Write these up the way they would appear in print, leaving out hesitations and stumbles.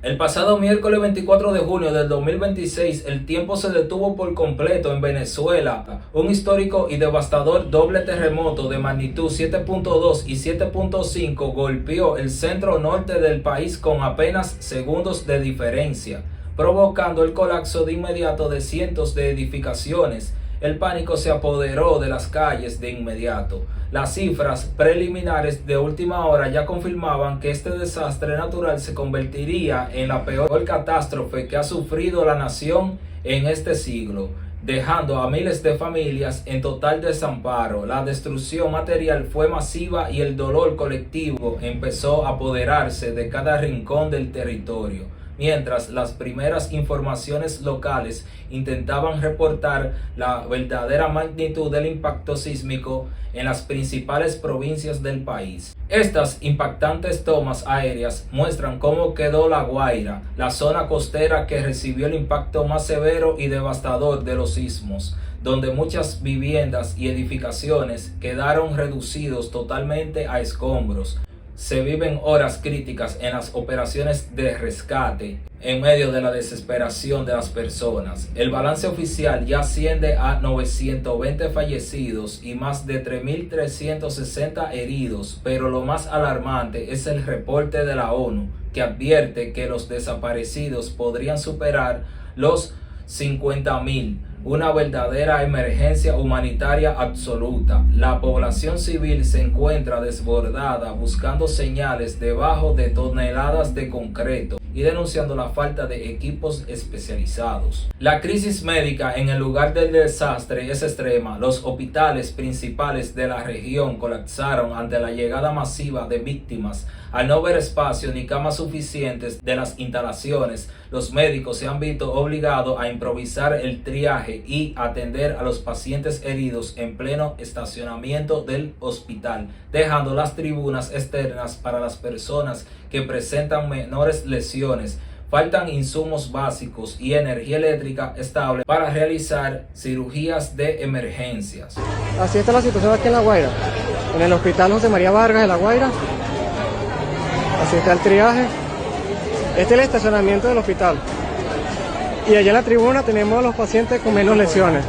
El pasado miércoles 24 de junio del 2026, el tiempo se detuvo por completo en Venezuela. Un histórico y devastador doble terremoto de magnitud 7.2 y 7.5 golpeó el centro norte del país con apenas segundos de diferencia, provocando el colapso de inmediato de cientos de edificaciones. El pánico se apoderó de las calles de inmediato. Las cifras preliminares de última hora ya confirmaban que este desastre natural se convertiría en la peor catástrofe que ha sufrido la nación en este siglo, dejando a miles de familias en total desamparo. La destrucción material fue masiva y el dolor colectivo empezó a apoderarse de cada rincón del territorio. Mientras las primeras informaciones locales intentaban reportar la verdadera magnitud del impacto sísmico en las principales provincias del país. Estas impactantes tomas aéreas muestran cómo quedó La Guaira, la zona costera que recibió el impacto más severo y devastador de los sismos, donde muchas viviendas y edificaciones quedaron reducidos totalmente a escombros. Se viven horas críticas en las operaciones de rescate en medio de la desesperación de las personas. El balance oficial ya asciende a 920 fallecidos y más de 3.360 heridos, pero lo más alarmante es el reporte de la ONU, que advierte que los desaparecidos podrían superar los 50.000. Una verdadera emergencia humanitaria absoluta. La población civil se encuentra desbordada buscando señales debajo de toneladas de concreto y denunciando la falta de equipos especializados. La crisis médica en el lugar del desastre es extrema. Los hospitales principales de la región colapsaron ante la llegada masiva de víctimas. Al no ver espacio ni camas suficientes de las instalaciones, los médicos se han visto obligados a improvisar el triaje y atender a los pacientes heridos en pleno estacionamiento del hospital, dejando las tribunas externas para las personas que presentan menores lesiones. Faltan insumos básicos y energía eléctrica estable para realizar cirugías de emergencias. Así está la situación aquí en La Guaira, en el Hospital José María Vargas de La Guaira. Así está el triaje. Este es el estacionamiento del hospital. Y allá en la tribuna tenemos a los pacientes con menos lesiones.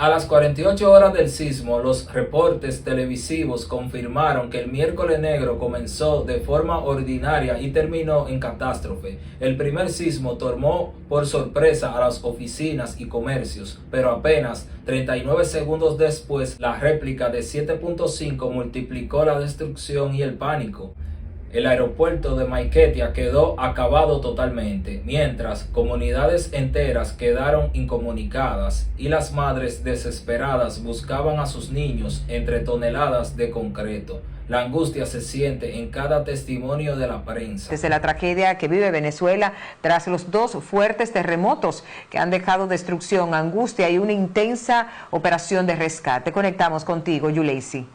A las 48 horas del sismo, los reportes televisivos confirmaron que el miércoles negro comenzó de forma ordinaria y terminó en catástrofe. El primer sismo tomó por sorpresa a las oficinas y comercios, pero apenas 39 segundos después, la réplica de 7.5 multiplicó la destrucción y el pánico. El aeropuerto de Maiquetía quedó acabado totalmente, mientras comunidades enteras quedaron incomunicadas y las madres desesperadas buscaban a sus niños entre toneladas de concreto. La angustia se siente en cada testimonio de la prensa. Desde la tragedia que vive Venezuela tras los dos fuertes terremotos que han dejado destrucción, angustia y una intensa operación de rescate. Conectamos contigo, Yuleisi.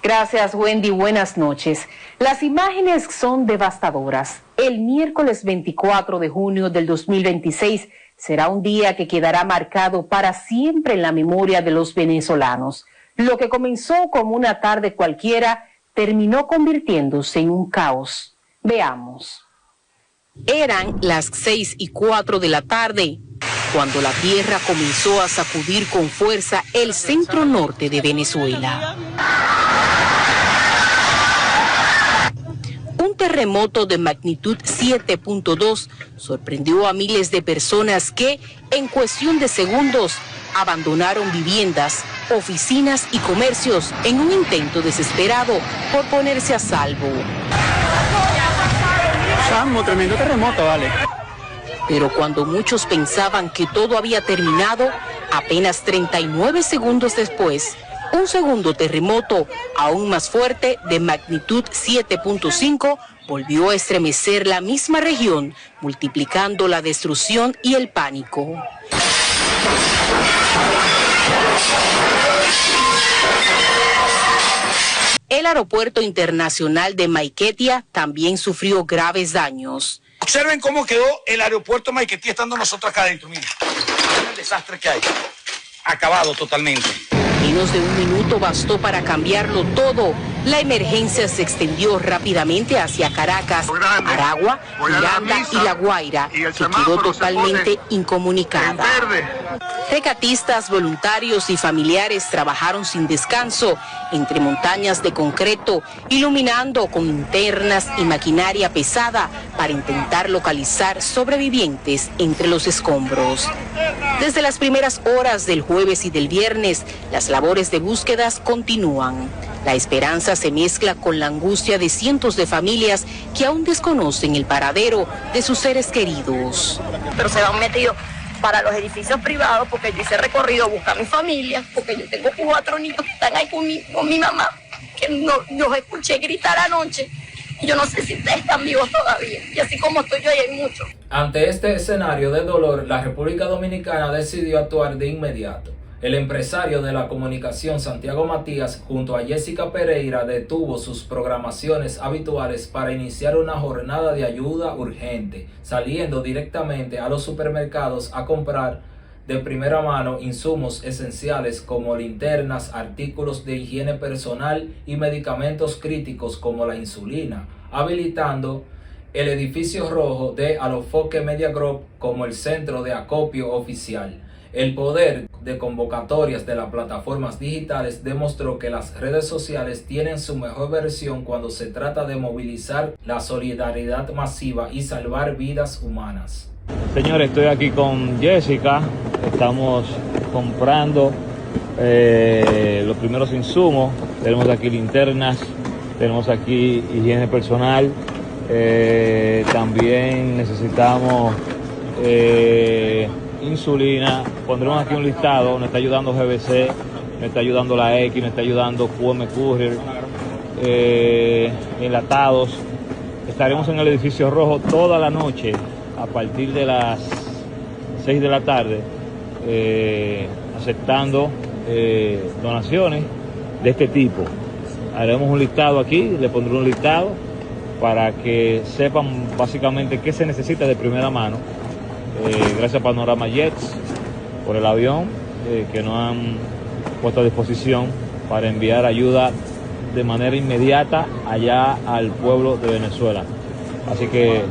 Gracias, Wendy. Buenas noches. Las imágenes son devastadoras. El miércoles 24 de junio del 2026 será un día que quedará marcado para siempre en la memoria de los venezolanos. Lo que comenzó como una tarde cualquiera terminó convirtiéndose en un caos. Veamos. Eran las 6:04 de la tarde cuando la tierra comenzó a sacudir con fuerza el centro norte de Venezuela. Un terremoto de magnitud 7.2 sorprendió a miles de personas que, en cuestión de segundos, abandonaron viviendas, oficinas y comercios en un intento desesperado por ponerse a salvo. Chamo, tremendo terremoto, vale. Pero cuando muchos pensaban que todo había terminado, apenas 39 segundos después, un segundo terremoto, aún más fuerte, de magnitud 7.5, volvió a estremecer la misma región, multiplicando la destrucción y el pánico. El aeropuerto internacional de Maiquetía también sufrió graves daños. Observen cómo quedó el aeropuerto de Maiquetía estando nosotros acá adentro. Miren el desastre que hay. Acabado totalmente. Menos de un minuto bastó para cambiarlo todo. La emergencia se extendió rápidamente hacia Caracas, Aragua, Miranda y La Guaira, que quedó totalmente incomunicada. Rescatistas, voluntarios y familiares trabajaron sin descanso entre montañas de concreto, iluminando con linternas y maquinaria pesada para intentar localizar sobrevivientes entre los escombros. Desde las primeras horas del jueves y del viernes, las labores de búsquedas continúan. La esperanza se mezcla con la angustia de cientos de familias que aún desconocen el paradero de sus seres queridos. Pero se van metidos para los edificios privados porque yo hice recorrido a buscar a mi familia, porque yo tengo 4 niños que están ahí con mi mamá, que no, los escuché gritar anoche. Y yo no sé si ustedes están vivos todavía. Y así como estoy yo, ahí hay muchos. Ante este escenario de dolor, la República Dominicana decidió actuar de inmediato. El empresario de la comunicación Santiago Matías junto a Jessica Pereira detuvo sus programaciones habituales para iniciar una jornada de ayuda urgente, saliendo directamente a los supermercados a comprar de primera mano insumos esenciales como linternas, artículos de higiene personal y medicamentos críticos como la insulina, habilitando el edificio rojo de Alofoque Media Group como el centro de acopio oficial. El poder de convocatorias de las plataformas digitales demostró que las redes sociales tienen su mejor versión cuando se trata de movilizar la solidaridad masiva y salvar vidas humanas. Señores, estoy aquí con Jessica, estamos comprando los primeros insumos, tenemos aquí linternas, tenemos aquí higiene personal, también necesitamos insulina, pondremos aquí un listado, nos está ayudando GBC, nos está ayudando la X, nos está ayudando QM Courier, enlatados. Estaremos en el edificio rojo toda la noche a partir de las 6 de la tarde, aceptando donaciones de este tipo. Haremos un listado aquí, le pondré un listado para que sepan básicamente qué se necesita de primera mano. Gracias a Panorama Jets por el avión que nos han puesto a disposición para enviar ayuda de manera inmediata allá al pueblo de Venezuela. Así que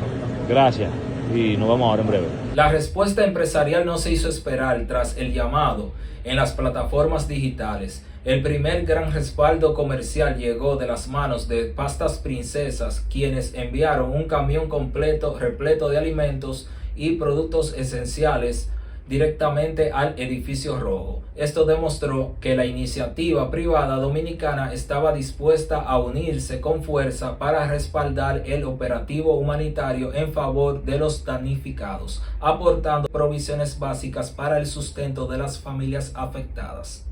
gracias y nos vemos ahora en breve. La respuesta empresarial no se hizo esperar tras el llamado en las plataformas digitales. El primer gran respaldo comercial llegó de las manos de Pastas Princesas, quienes enviaron un camión completo repleto de alimentos y productos esenciales directamente al edificio rojo. Esto demostró que la iniciativa privada dominicana estaba dispuesta a unirse con fuerza para respaldar el operativo humanitario en favor de los damnificados, aportando provisiones básicas para el sustento de las familias afectadas.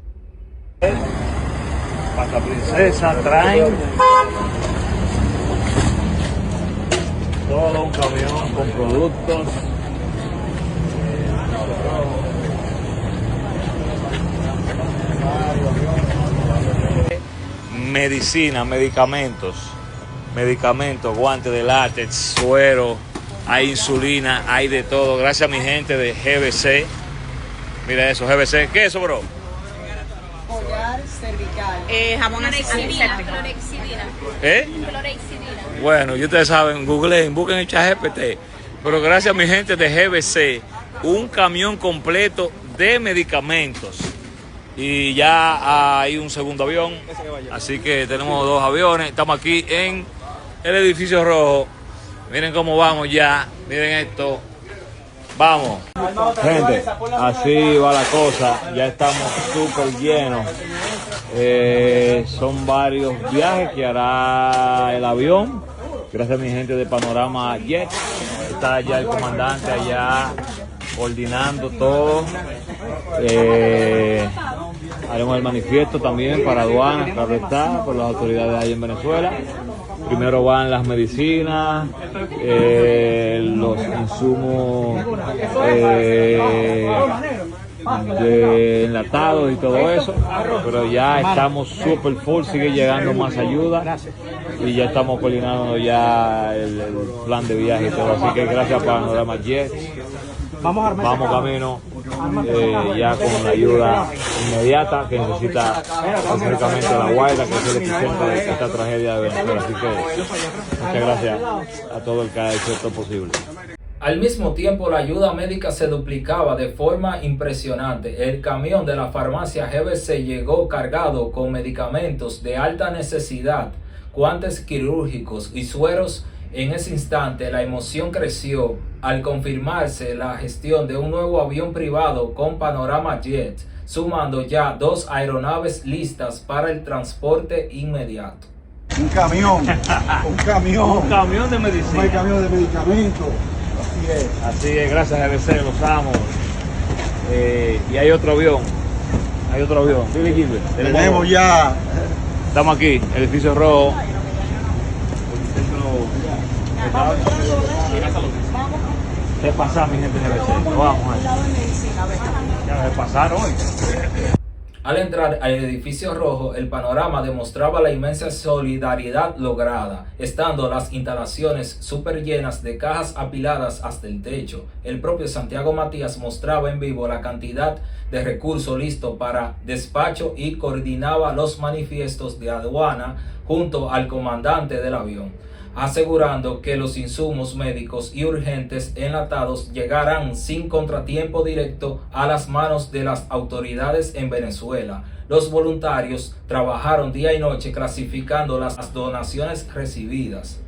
Pasta Princesa traen todo un camión con productos. Medicina, medicamentos, guantes de látex, suero, hay insulina, hay de todo. Gracias a mi gente de GBC. Mira eso, GBC. ¿Qué es eso, bro? Collar cervical. Jabón Clorexidina. Clorexidina. Bueno, y ustedes saben, googleen, busquen el ChatGPT. Pero gracias a mi gente de GBC, un camión completo de medicamentos. Y ya hay un segundo avión, así que tenemos 2 aviones. Estamos aquí en el edificio rojo. Miren cómo vamos ya, miren esto. Vamos. Gente, así va la cosa. Ya estamos súper llenos. Son varios viajes que hará el avión. Gracias a mi gente de Panorama Jets. Está allá el comandante allá coordinando todo. Haremos el manifiesto también para aduanas, carretera, por las autoridades ahí en Venezuela. Primero van las medicinas, los insumos de enlatados y todo eso, pero ya estamos super full, sigue llegando más ayuda y ya estamos coordinando ya el plan de viaje y todo. Así que gracias a Panorama Jets vamos camino ya con la ayuda inmediata que necesita específicamente La Guaira, que es el epicentro de esta tragedia de Venezuela. Así que muchas gracias a todo el que ha hecho esto posible. Al mismo tiempo, la ayuda médica se duplicaba de forma impresionante. El camión de la farmacia GBC llegó cargado con medicamentos de alta necesidad, guantes quirúrgicos y sueros. En ese instante, la emoción creció al confirmarse la gestión de un nuevo avión privado con Panorama Jet, sumando ya 2 aeronaves listas para el transporte inmediato. Un camión de medicina. Un camión de medicamentos. Así es, gracias a GBC, los amo. Y hay otro avión. Billy Gilbert. Tenemos ya. Estamos aquí, edificio rojo. De pasar, mi gente de GBC. Vamos a pasar hoy. Al entrar al edificio rojo, el panorama demostraba la inmensa solidaridad lograda, estando las instalaciones súper llenas de cajas apiladas hasta el techo. El propio Santiago Matías mostraba en vivo la cantidad de recursos listos para despacho y coordinaba los manifiestos de aduana junto al comandante del avión, asegurando que los insumos médicos y urgentes enlatados llegarán sin contratiempo directo a las manos de las autoridades en Venezuela. Los voluntarios trabajaron día y noche clasificando las donaciones recibidas.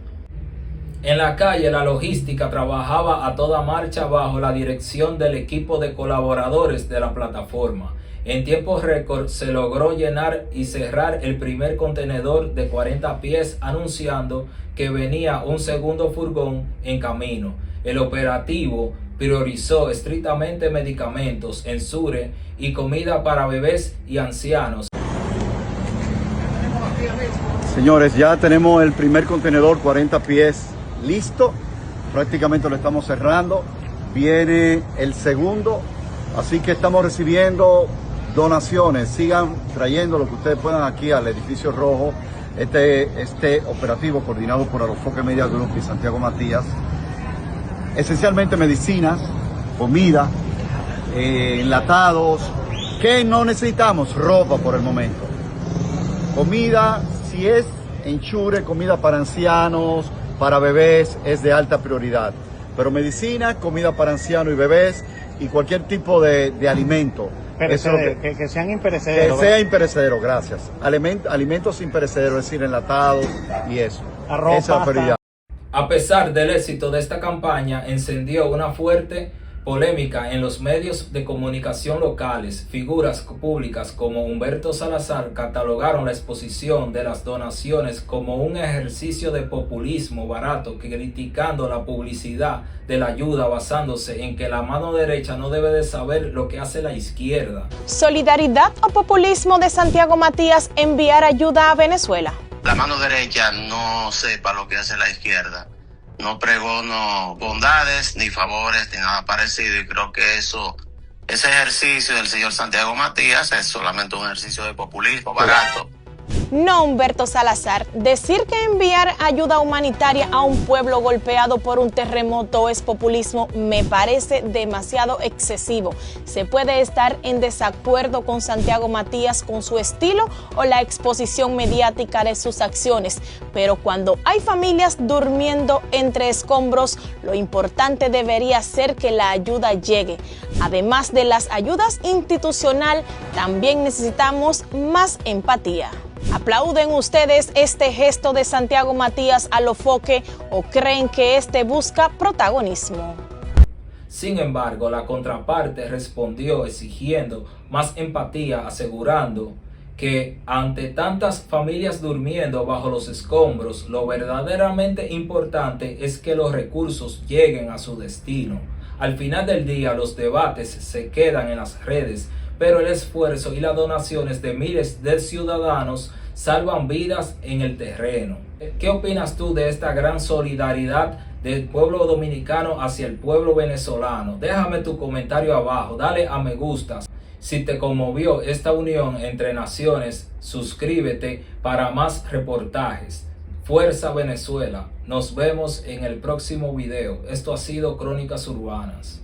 En la calle, la logística trabajaba a toda marcha bajo la dirección del equipo de colaboradores de la plataforma. En tiempo récord se logró llenar y cerrar el primer contenedor de 40 pies, anunciando que venía un segundo furgón en camino. El operativo priorizó estrictamente medicamentos, ensure y comida para bebés y ancianos. Señores, ya tenemos el primer contenedor 40 pies listo. Prácticamente lo estamos cerrando. Viene el segundo. Así que estamos recibiendo donaciones. Sigan trayendo lo que ustedes puedan aquí al edificio rojo. Este operativo coordinado por Arofoque Media Group y Santiago Matías. Esencialmente medicinas, comida, enlatados. ¿Qué no necesitamos? Ropa por el momento. Comida, si es enchure, comida para ancianos, para bebés, es de alta prioridad. Pero medicina, comida para ancianos y bebés y cualquier tipo de alimento. Que sean imperecederos. Que sea imperecedero, gracias. Alimentos imperecederos, es decir, enlatados y eso. Arroz, esa es la prioridad. A pesar del éxito de esta campaña, encendió una fuerte polémica en los medios de comunicación locales. Figuras públicas como Humberto Salazar catalogaron la exposición de las donaciones como un ejercicio de populismo barato, criticando la publicidad de la ayuda basándose en que la mano derecha no debe de saber lo que hace la izquierda. ¿Solidaridad o populismo de Santiago Matías enviar ayuda a Venezuela? La mano derecha no sepa lo que hace la izquierda. No pregono bondades, ni favores, ni nada parecido. Y creo que ese ejercicio del señor Santiago Matías es solamente un ejercicio de populismo barato. No, Humberto Salazar, decir que enviar ayuda humanitaria a un pueblo golpeado por un terremoto es populismo me parece demasiado excesivo. Se puede estar en desacuerdo con Santiago Matías con su estilo o la exposición mediática de sus acciones, pero cuando hay familias durmiendo entre escombros, lo importante debería ser que la ayuda llegue. Además de las ayudas institucionales, también necesitamos más empatía. ¿Aplauden ustedes este gesto de Santiago Matías a Alofoque o creen que este busca protagonismo? Sin embargo, la contraparte respondió exigiendo más empatía, asegurando que ante tantas familias durmiendo bajo los escombros, lo verdaderamente importante es que los recursos lleguen a su destino. Al final del día, los debates se quedan en las redes, pero el esfuerzo y las donaciones de miles de ciudadanos salvan vidas en el terreno. ¿Qué opinas tú de esta gran solidaridad del pueblo dominicano hacia el pueblo venezolano? Déjame tu comentario abajo, dale a me gusta. Si te conmovió esta unión entre naciones, suscríbete para más reportajes. Fuerza Venezuela. Nos vemos en el próximo video. Esto ha sido Crónicas Urbanas.